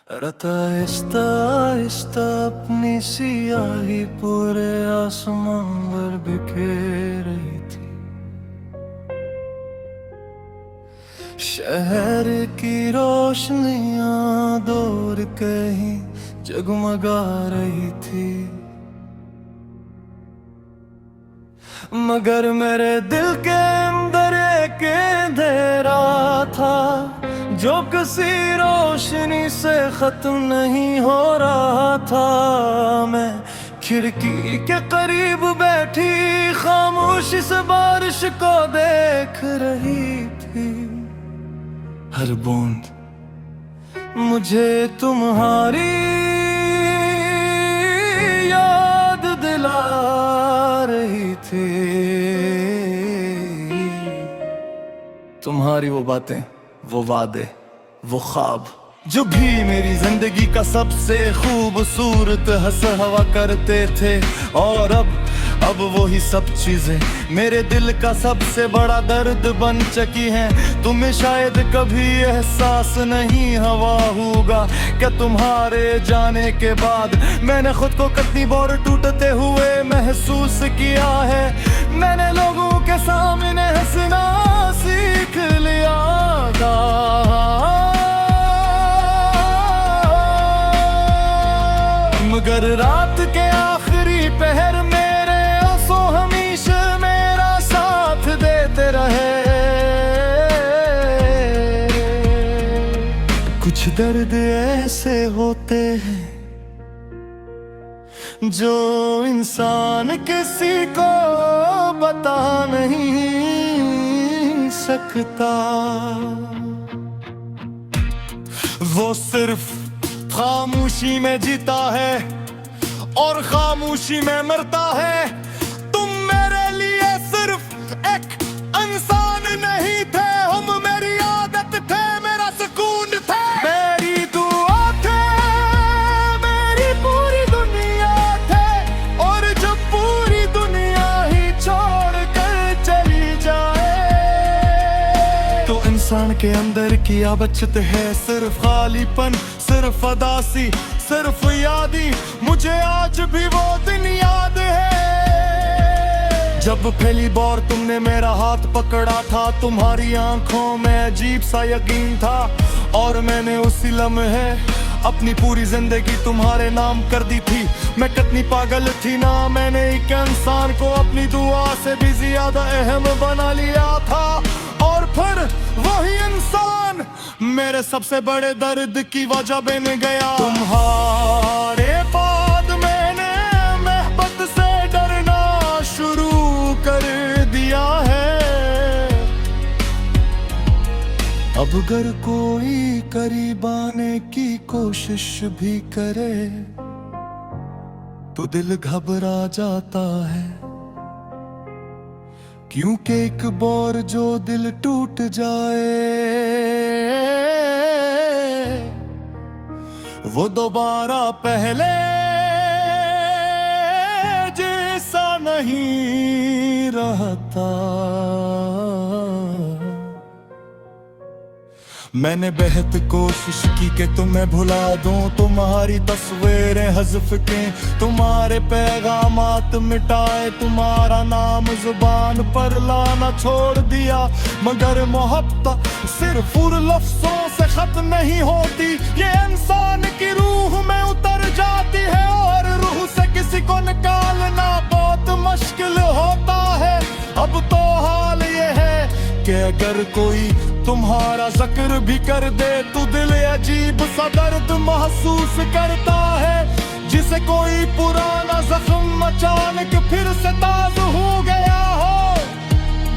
रता आहिस्ता आहिस्ता अपनी सियाही पूरे आसमां पर बिखेर रही थी। शहर की रोशनियां दूर कहीं जगमगा रही थी, मगर मेरे दिल के अंदर एक अंधेरा था जो किसी रोशनी से खत्म नहीं हो रहा था। मैं खिड़की के करीब बैठी खामोशी से बारिश को देख रही थी। हर बूंद मुझे तुम्हारी याद दिला रही थी। तुम्हारी वो बातें, वो वादे, वो ख्वाब जो भी मेरी जिंदगी का सबसे खूबसूरत हंस हवा करते थे, और अब वही सब चीजें मेरे दिल का सबसे बड़ा दर्द बन चुकी हैं। तुम्हें शायद कभी एहसास नहीं हुआ होगा क्या तुम्हारे जाने के बाद मैंने खुद को कितनी बार टूटते हुए महसूस किया है। मैंने लोगों के सामने हंसना सीख लिया था, मगर रात के आखिरी पहर मेरे आंसू हमेशा मेरा साथ देते रहे। कुछ दर्द ऐसे होते हैं जो इंसान किसी को बता नहीं सकता, वो सिर्फ खामोशी में जीता है और खामोशी में मरता है। तुम मेरे लिए सिर्फ एक इंसान नहीं थे, हम मेरी आदत थे, मेरा सुकून थे, मेरी दुआ थे, मेरी पूरी दुनिया थे। और जब पूरी दुनिया ही छोड़ कर चली जाए तो इंसान के अंदर क्या बचत है? सिर्फ खालीपन, सिर्फ अदासी, सिर्फ यादी। मुझे आज भी वो दिन याद है जब पहली बार तुमने मेरा हाथ पकड़ा था। तुम्हारी आंखों में अजीब सा यकीन था और मैंने उसी लम्हे अपनी पूरी जिंदगी तुम्हारे नाम कर दी थी। मैं कितनी पागल थी ना, मैंने एक इंसान को अपनी दुआ से भी ज्यादा अहम बना लिया था। और फिर वही इंसान मेरे सबसे बड़े दर्द की वजह बन गया। तुम्हारे बाद मैंने मोहब्बत से डरना शुरू कर दिया है। अब अगर कोई करीब आने की कोशिश भी करे तो दिल घबरा जाता है, क्योंकि एक बार जो दिल टूट जाए वो दोबारा पहले जैसा नहीं रहता। मैंने बेहद कोशिश की कि तुम्हें भुला दूं, तुम्हारी तस्वीरें हज़फ के, तुम्हारे पैगामात मिटाए, तुम्हारा नाम जुबान पर लाना छोड़ दिया। मगर मोहब्बत सिर्फ लफ्ज़ों से खत्म नहीं होती, ये इंसान की रूह में उतर जाती है और रूह से किसी को निकालना बहुत मुश्किल होता है। अब तो हाल ये है कि अगर कोई तुम्हारा जिक्र भी कर दे तो दिल अजीब सा दर्द महसूस करता है, जिसे कोई पुराना जख्म अचानक फिर से ताज़ा हो गया हो।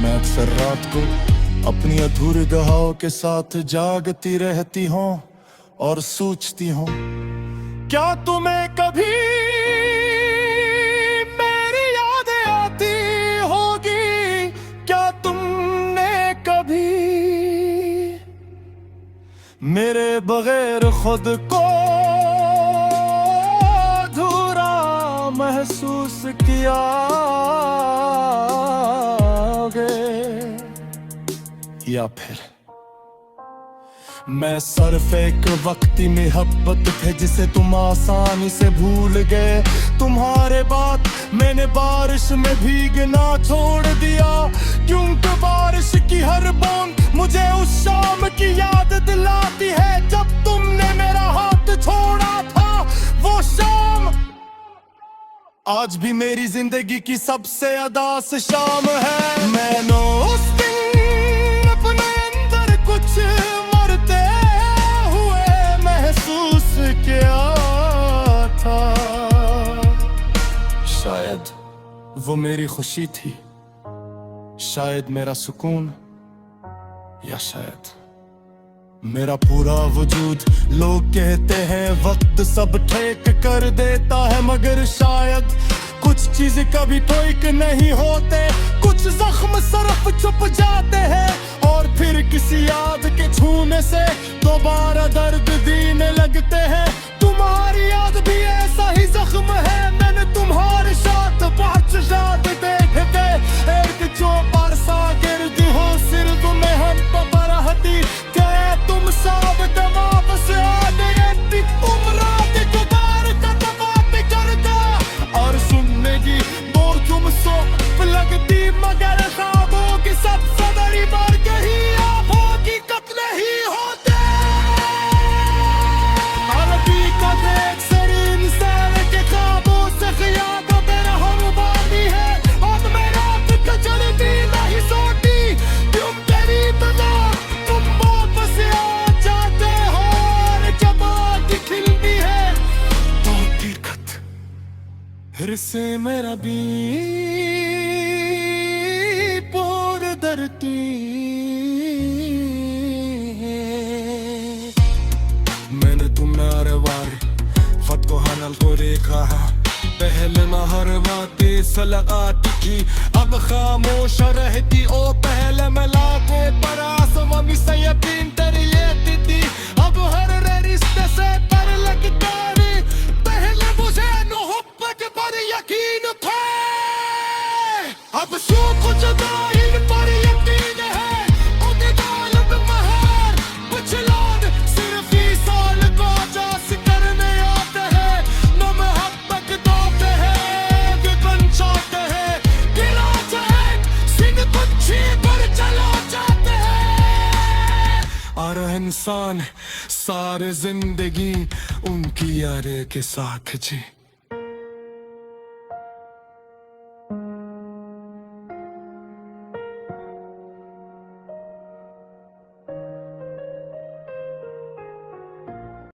मैं अक्सर रात को अपनी अधूरी दुआओं के साथ जागती रहती हूँ और सोचती हूँ, क्या तुम्हें कभी मेरी याद आती होगी? क्या तुमने कभी मेरे बगैर खुद को अधूरा महसूस किया होगे? या फिर मैं सिर्फ एक वक्ती मोहब्बत थे जिसे तुम आसानी से भूल गए। तुम्हारे बाद मैंने बारिश में भीगना छोड़ दिया, क्योंकि बारिश की हर बूंद मुझे उस शाम की याद दिलाती है जब तुमने मेरा हाथ छोड़ा था। वो शाम आज भी मेरी जिंदगी की सबसे अदास शाम है। मैंने उस दिन अपने अंदर कुछ मरते हुए महसूस किया था। शायद वो मेरी खुशी थी, शायद मेरा सुकून, या शायद मेरा पूरा वजूद। लोग कहते हैं वक्त सब ठीक कर देता है, मगर शायद कुछ चीजें कभी ठीक नहीं होते। कुछ जख्म सिर्फ छुप जाते हैं और फिर किसी याद के छूने से दोबारा दर्द देने लगते हैं। तुम्हारी याद भी ऐसा ही जख्म है, मैंने तुम्हारे साथ बहुत याद देखे थे। एक चौपर सा गिरती हो सिर तुम्हें हम पपरहती थे। तुम सब दबाव से आ गए थी, तुम रात को बार का दबाव करता और सुनने की बोर तुम सो लगती, मगर ख्वाबों की सबसे बड़ी बार कही आंखों की कत नहीं होते। हकीकत एक सरी इंसान के ख्वाबों से ख्यालों पे रहम बानी है। अब मैं रात को चलती नहीं सोती, तुम करीब ना तुम वापस आ जाते हो। और जब आँख खिलती है तो हकीकत फिर से मेरा भी पोर धरती है। मैंने तुम्हारे वारे फत को हनल को देखा है, पहले न हर बातें सलगाती थी, अब खामोश रहती। ओ पहले मैं लागे पर आसमां से यकीन तेरी थी, अब हर रिश्ते से पर लगता है। पहले मुझे मोहब्बत पर यकीन था, अब शौक जुदाई पर यकीन है। उदिदाल महर बचलान सिर्फ ही साल को जास करने आते हैं। न मोहब्बत दोते हैं कि बन जाते हैं, गिरा चाहे सिंह पंछी पर चला जाते हैं। और इंसान सारे जिंदगी उनकी यारे के साथ जी।